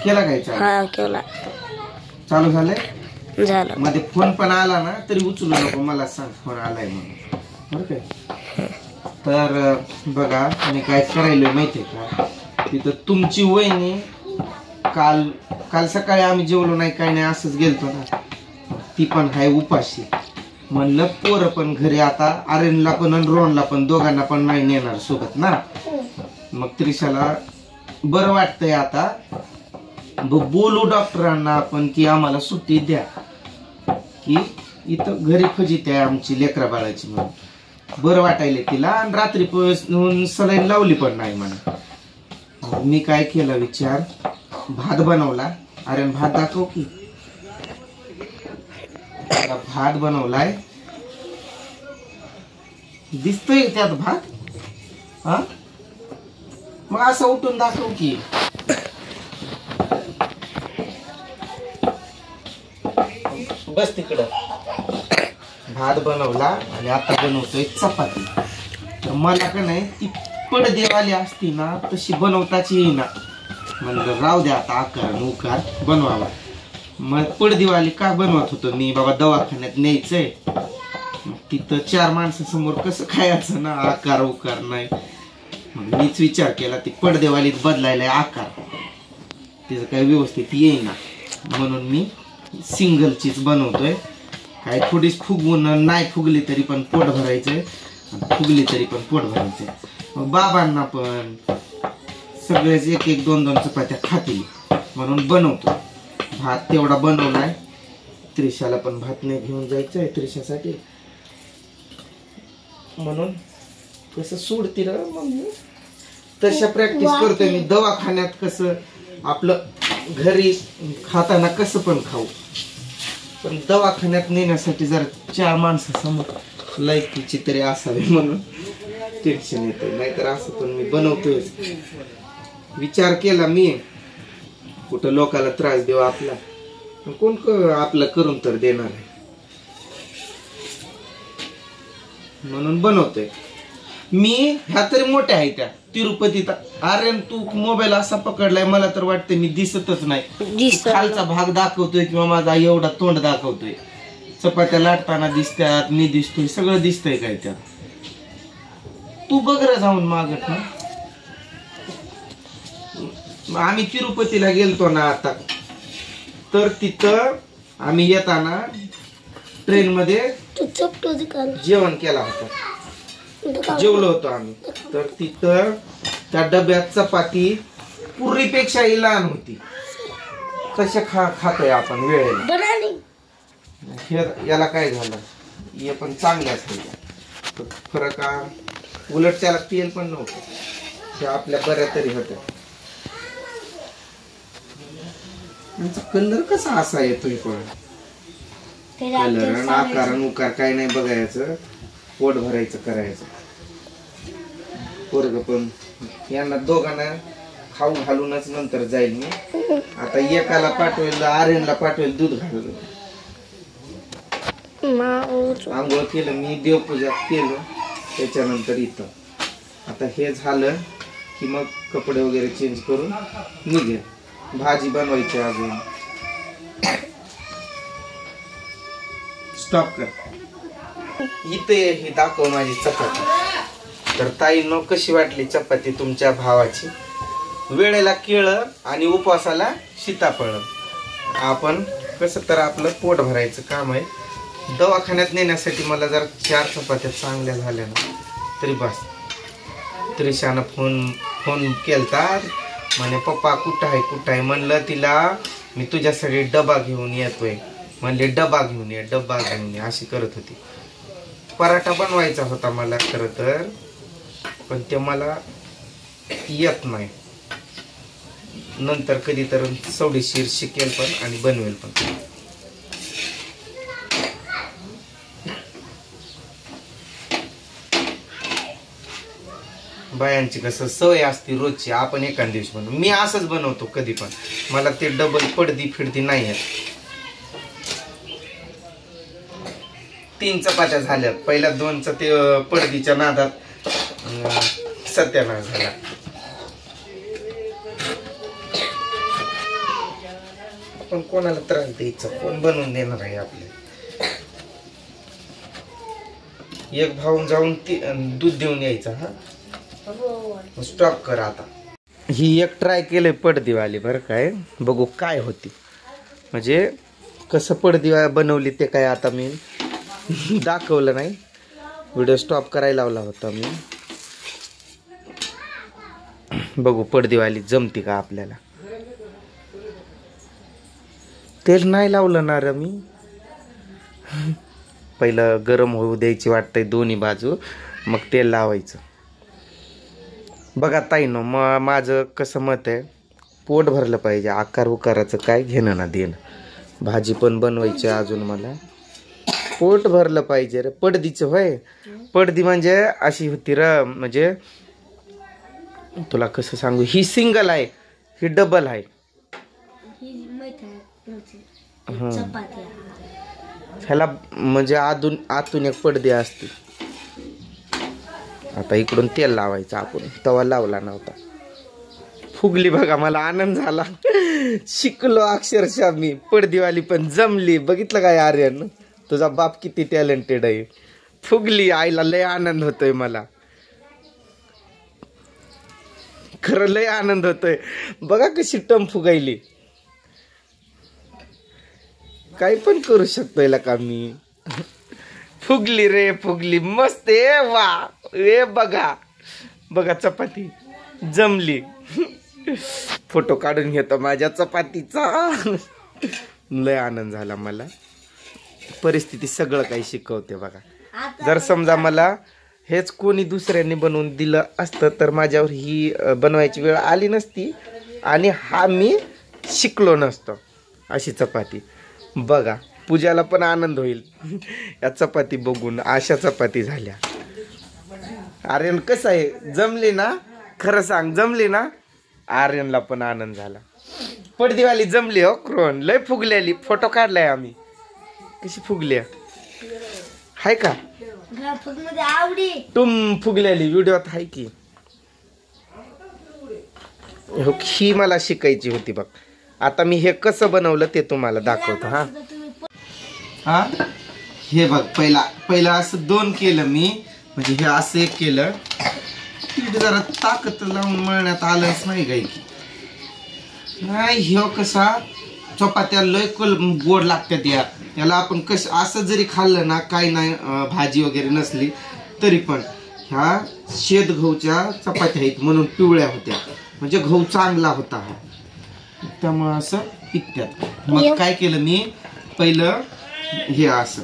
केला काय चालू? हा केला. चालू झालंय? झालं. मध्ये फोन पण आला ना तरी उचलू नको, मला सांग फोन आलाय म्हणून, बरं काय? तर बघा मी काय करायलोय माहितीये का, तिथं तुमची वहिनी काल सकाळी आम्ही जेवलो नाही काय नाही असंच गेलतो ना, ती पण हाय उपाशी. म्हणलं पोरं पण घरी, आता आर्यनला पण आणि रोहनला पण दोघांना पण नाही नेणार सोबत ना. मग त्रिशाला बरं वाटतंय आता, बोलू डॉक्टरांना आपण की आम्हाला सुट्टी द्या, की इथं घरी फजित आहे आमची लेकरा बाळाची म्हणून. बरं वाटायले तिला, आणि रात्रीपासून सलाईन लावली पण नाही म्हणा. मी काय केला विचार, भात बनवला. अरे भात दाखव की, भात बनवलाय, दिसतोय त्यात भात? हा मग असं उठून दाखव की. बस तिकडं. भात बनवला आणि आता बनवतोय चपाती. तर मला का नाही ती पडदेवाली असती ना तशी बनवताच येईना. म्हणलं राहू द्या आता, आकार उकार बनवावा. मग पडदेवाली का बनवत होतो मी, बाबा दवाखान्यात न्यायचंय, तिथं 4 माणसासमोर कसं खायचं ना, आकार उकार नाही. मग मीच विचार केला ती पडदेवालीत बदलायला आकार, तिचं काही व्यवस्थित येईना, म्हणून मी सिंगलचीच बनवतोय. काय थोडीच फुगवून नाही फुगली तरी पण पोट भरायचंय, फुगली तरी पण पोट भरायचंय. मग बाबांना पण सगळेच 1-1, 2-2 चपात्या खातील म्हणून बनवतो. भात तेवढा बनवलाय. त्रिशाला पण भात नाही घेऊन जायचंय त्रिशासाठी, म्हणून कसं सोडती रे मग मी तशा प्रॅक्टिस करतोय मी. दवाखान्यात कसं आपलं घरी खाताना कसं पण खाऊ, पण दवाखान्यात नेण्यासाठी जरा 4 माणसासमोर लायकीची तरी असावी म्हणून टेन्शन येतं. नाहीतर असं पण मी बनवतोय. विचार केला मी, कुठं लोकाला त्रास देऊ आपला, कोण आपलं करून तर देणार आहे, म्हणून बनवतोय मी. ह्या तरी मोठ्या आहे त्या तिरुपतीत. आर्यन तू मोबाईल असा पकडलाय, मला तर वाटतं मी दिसतच नाही. खालचा भाग दाखवतोय किंवा माझा एवढा तोंड दाखवतोय. चपात्या लाटताना दिसतात, मी दिसतोय, सगळं दिसतंय काय त्यात. तू बघ रे जाऊन मागत ना. आम्ही तिरुपतीला गेलतो ना आता, तर तिथं आम्ही येताना ट्रेन मध्ये जेवण केला होता, जेवलो होतो आम्ही. तर तिथं त्या डब्यात चपाती पुरीपेक्षाही लहान होती. तशा खातोय आपण वेळेला. याला काय झालं, हे पण चांगल्याच होत्या, फरक उलट त्याला तेल पण नव्हतं, ते आपल्या बऱ्या तरी होत्या. कलर कसा असा येतोय पण, कलर आकार उकार काय नाही बघायचं, पोट भरायचं करायचं. पोरग पण यांना दोघांना खाऊ घालूनच नंतर जाईल मी. आता एकाला पाठवेल, आर्यनला पाठवेल दूध घालून. आंघोळ केलं मी, देवपूजा केलं, त्याच्यानंतर इथं आता हे झालं की मग कपडे वगैरे चेंज करून निघेल. भाजी बनवायची अजून. स्टॉप कर. इथे हे दाखव माझी चपाती. तर ताईंनो कशी वाटली चपाती तुमच्या भावाची. वेळेला केळं आणि उपवासाला सीताफळ. आपण कसं तर आपलं पोट भरायचं काम आहे. दवाखान्यात नेण्यासाठी मला जर 4 चपात्या चांगल्या झाल्या ना तरी बस. त्रिशानं फोन केलता, म्हणे पप्पा कुठं आहे. म्हणलं तिला मी तुझ्यासाठी डबा घेऊन येतोय. म्हणले डबा घेऊन ये अशी करत होती. पराठा बनवायचा होता मला खरं तर, पण ते मला येत नाही. नंतर कधी तर थोडीशीर शिकेल पण आणि बनवेल पण. बायांची कसं सवय असते रोजची, आपण एका दिवशी बनवू. मी असंच बनवतो कधी पण, मला ते डबल पडदी फिरती नाही येत. 3 चपात्या झाल्यात. पहिल्या 2चा ते पडदीच्या नादात सत्यानाश झाला. पण कोणाला त्रास द्यायचा, कोण बनवून देणार आहे आपल्याला. एक भाऊन जाऊन दूध देऊन यायचा. हा स्टॉप कर आता. ही एक ट्राय केलंय पडदीवाली बरं काय, बघू काय होती. म्हणजे कसं पडदी बनवली ते काय आता मी दाखवलं नाही, व्हिडिओ स्टॉप करायला लावला होता मी. बघू पडदीवाली जमती का आपल्याला. तेल नाही लावलं ना रे मी. पहिलं गरम होऊ द्यायची वाटतंय दोन्ही बाजू, मग तेल लावायचं. बघा ताईनो, माझं कसं मत आहे, पोट भरलं पाहिजे. आकार उकाराचं काय घेणं ना देणं. भाजी पण बनवायची अजून मला. पोट भरलं पाहिजे रे. पडदीचं होय, पडदी म्हणजे अशी होती र. म्हणजे तुला कसं सांगू, ही सिंगल आहे, ही डबल आहे. ह्याला म्हणजे आतून एक पडदी असते. आता इकडून तेल लावायचं आपण, तवा लावला नव्हता. फुगली बघा, मला आनंद झाला. शिकलो अक्षरशः मी. पडदीवाली पण जमली. बघितलं काय आर्यन, तुझा बाप किती टॅलेंटेड आहे. फुगली, आईला लय आनंद होतोय मला. खरं लय आनंद होतोय. बघा कशी टम फुगायली. काही पण करू शकतोय का मी. फुगली रे फुगली, मस्त आहे. वा ए बघा बघा, चपाती जमली. फोटो काढून घेतो माझ्या चपातीचा. लय आनंद झाला मला. परिस्थिती सगळं काही शिकवते बघा. जर समजा मला हेच कोणी दुसऱ्यांनी बनवून दिलं असतं तर माझ्यावर ही बनवायची वेळ आली नसती आणि हा मी शिकलो नसतो. अशी चपाती बघा. पूजाला पण आनंद होईल या चपाती बघून. अशा चपाती झाल्या. आर्यन कसं आहे, जमली ना? खरं सांग, जमली ना? आर्यनला पण आनंद झाला. पडदीवाली जमली हो क्रोन, लय फुगलेली. फोटो काढलाय आम्ही. कशी फुगली हाय का? तुम फुगलेली व्हिडिओत हाय की. ही मला शिकायची होती बघ. आता मी हे कसं बनवलं ते तुम्हाला दाखवतो. हा हे बघ, पहिला असं 2 केलं मी. म्हणजे हे असं एक केलं. पीठ जरा ताकद लावून मळण्यात आलंच नाही काही नाही. ह्यो कसा चपात्या लय गोड लागतात याला. आपण कसं असं जरी खाल्लं ना, काही नाही भाजी वगैरे नसली तरी पण. ह्या शेत गहूच्या चपात्या आहेत म्हणून पिवळ्या होत्या. म्हणजे गहू चांगला होता हा, त्यामुळं असं पिकत्यात. मग काय केलं मी, पहिलं हे असं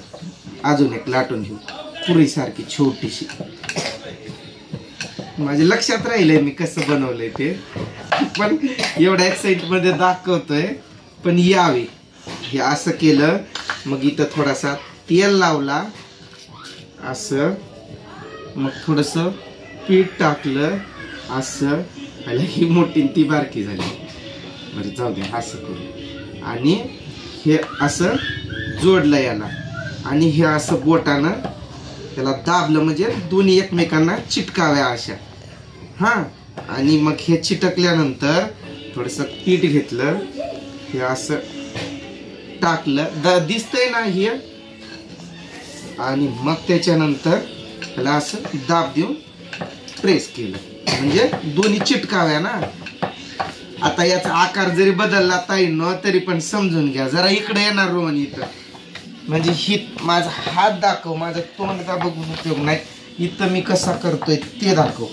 अजून एक लाटून घेऊ, पुरीसारखी छोटीशी. माझ्या लक्षात राहिलंय मी कसं बनवलंय ते, पण एवढ्या एक्साइट मध्ये दाखवतोय. पण यावे हे असं केलं. मग इथं थोडासा तेल लावला असं. मग थोडस पीठ टाकलं असं. ही मोठी ती बारकी झाली. बरं जाऊ दे, असं करू. आणि हे असं जोडलं याला. आणि हे असं बोटानं त्याला दाबलं म्हणजे दोन्ही एकमेकांना चिटकाव्या अशा. हा, आणि मग हे चिटकल्यानंतर थोडस पीठ घेतलं, हे असं टाकलं. दिसतंय ना हे. आणि मग त्याच्यानंतर त्याला असं दाब देऊन प्रेस केलं म्हणजे दोन्ही चिटकाव्या ना. आता याचा आकार जरी बदलला ताईंनो तरी पण समजून घ्या. जरा इकडे येणार रोहन इथं. म्हणजे ही माझा हात दाखव, माझं तोंड का बघून उपयोग नाही. इथं मी कसा करतोय ते दाखव.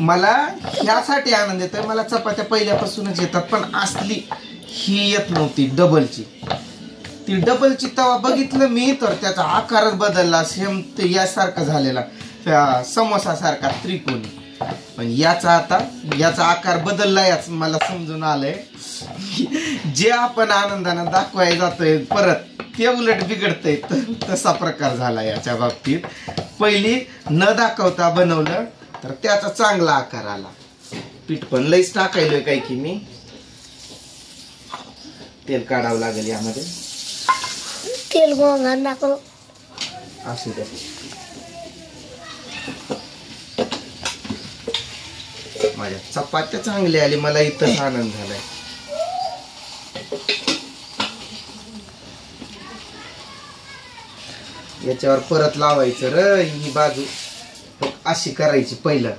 मला ह्यासाठी आनंद येतोय. मला चपात्या पहिल्यापासूनच येतात, पण असली ही येत नव्हती डबलची. ती डबलची तवा बघितलं मी तर त्याचा आकारच बदलला. सेम ते यासारखा झालेला, त्या समोसा सारखा त्रिकोणी. पण याचा आकार बदलला याच मला समजून आलंय. जे आपण आनंदानं दाखवायला जातोय परत ते उलट बिघडतंय. तसा प्रकार झाला याच्या बाबतीत. पहिली न दाखवता बनवलं तर त्याचा चांगला आकार आला. पीठ पण लईच टाकायलोय काय की मी. तेल काढावं लागेल यामध्ये. तेल गोंगार टाकलो असू द्या. माझ्या चपात्या चांगल्या आली. मला इथं आनंद झालाय. याच्यावर परत लावायचं र ही बाजू अशी करायची पहिलं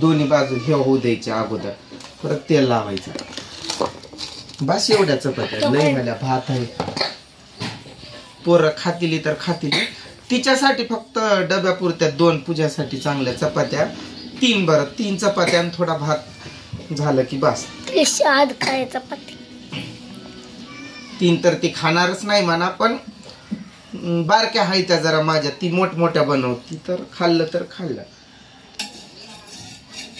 दोन्ही बाजू हे होऊ द्यायच्या अगोदर परत तेल लावायचं बस एवढ्या चपात्या लय झाल्या भात आहे पोरं खातील तर खातील तिच्यासाठी फक्त डब्यापुरत्या 2 पूजासाठी चांगल्या चपात्या 3 बरं 3 चपात्या आणि थोडा भात झालं की बस आज काय चपाती 3 तर ती खाणारच नाही म्हणा पण बारक्या हाय त्या जरा माझ्या ती मोठमोठ्या बनवती तर खाल्लं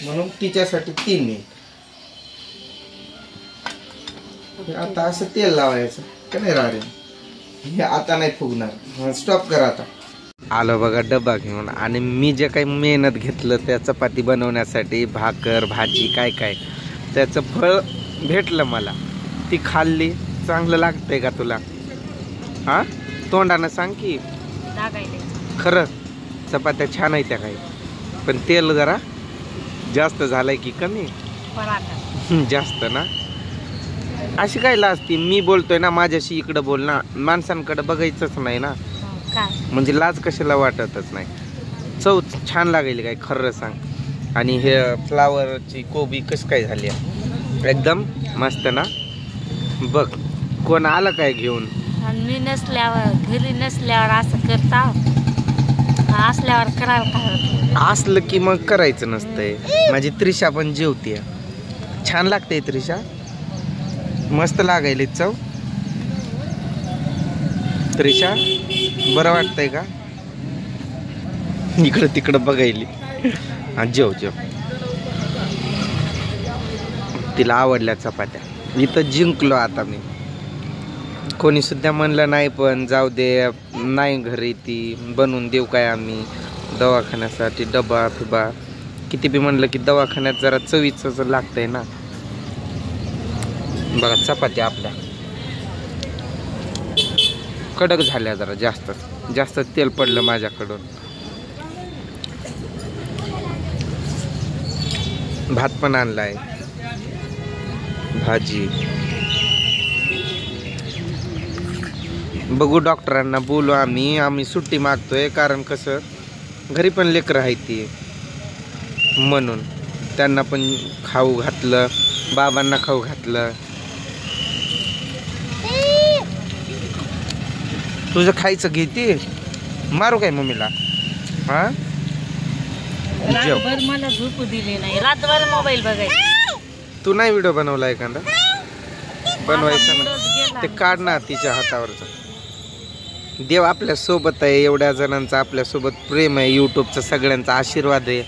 म्हणून तिच्यासाठी 3 आहे आता असं तेल लावायचं का नाही रे हे आता नाही फुगणार स्टॉप करा आता आलो बघा डबा घेऊन आणि मी जे काही मेहनत घेतलं त्या चपाती बनवण्यासाठी भाकर भाजी काय काय त्याचं फळ भेटलं मला ती खाल्ली चांगलं लागतंय का तुला हा तोंडानं सांग की खरं चपात्या छान आहे त्या काही पण तेल जरा जास्त झालंय की कमी जास्त ना अशी काय लाजती मी बोलतोय ना माझ्याशी इकडं बोल ना माणसांकडे बघायचंच नाही ना म्हणजे लाज कशाला वाटतच नाही चव छान लागेल काय खरं सांग आणि हे फ्लावरची कोबी कशी काय झाली एकदम मस्त ना बघ कोण आलं काय घेऊन मी नसल्यावर घरी नसल्यावर असं करता असल्यावर करावं असलं की मग करायचं नसतंय माझी त्रिशा पण जेवते छान लागते त्रिशा मस्त लागायली चव त्रिशा बरं वाटतंय का इकडं तिकडं बघायली जेव तिला आवडल्या चपात्या इथं जिंकलो आता मी कोणी सुद्धा म्हणलं नाही पण जाऊ दे नाही घरी ती बनवून देऊ काय आम्ही दवाखान्यासाठी डबा फिबा किती बी म्हणलं की दवाखान्यात जरा चवीचं लागतंय ना बघा चपात्या आपल्या कडक झाल्या जरा जास्त तेल पडलं माझ्याकडून भात पण आणलाय भाजी बघू डॉक्टरांना बोलू आम्ही सुट्टी मागतोय कारण कसं घरी पण लेकरं आहे ती म्हणून त्यांना पण खाऊ घातलं बाबांना खाऊ घातलं तुझं खायचं घेते मारू काय मम्मीला हा रातभर मला झोपू दिली नाही रातभर मोबाईल बघायचा तू नाही व्हिडिओ बनवला एखादा बनवायचा ना ते काढ ना तिच्या हातावरचं देव आपल्या सोबत आहे एवढ्या जणांचा आपल्या सोबत प्रेम आहे युट्यूबचा सगळ्यांचा आशीर्वाद आहे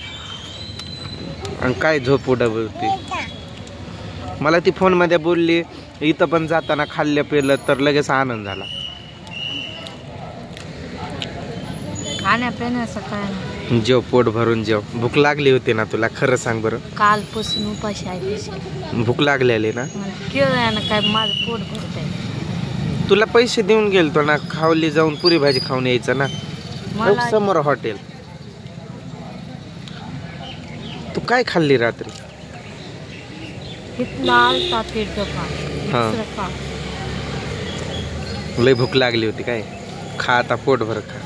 आणि काय झोप उडवते मला ती फोन मध्ये बोलली इथं पण जाताना खाल्लं पेलं तर लगेच आनंद झाला खाण्यापिण्याचं काय जेव पोट भरून जेव भूक लागली होती ना तुला खरं सांग बरं कालपासून उपाशी आहे भूक लागलेली ना काय माझं पोट भरत आहे तुला पैसे देऊन गेलतो ना खावली जाऊन पुरी भाजी खाऊन यायचं ना समोर हॉटेल तू काय खाल्ली रात्री लय भूक लागली होती काय खा आता पोट भर खा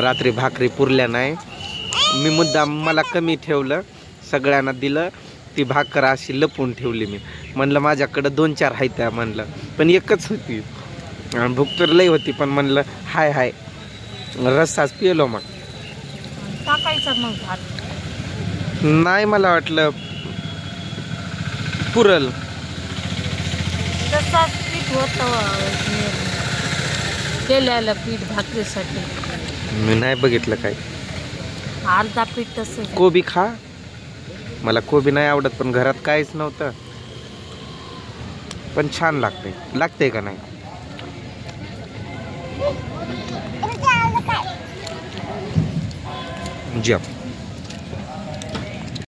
रात्री भाकरी पुरल्या नाही मी मुद्दाम मला कमी ठेवलं सगळ्यांना दिलं ती भाकर अशी लपून ठेवली मी म्हणलं माझ्याकडं 2-4 आहेत त्या म्हणलं पण एकच होती आणि भूक तर लई होती पण म्हणलं हाय रस्साच पिलो मग टाकायचं मग भात नाही मला वाटलं पुरल तसाच पीठ होतं केलेलं पीठ भाकरीसाठी मी नाही बघितलं काय अर्धा पीठ तसं कोबी खा मला कोबी नाही आवडत पण घरात काहीच नव्हतं पण छान लागते का नाही जेव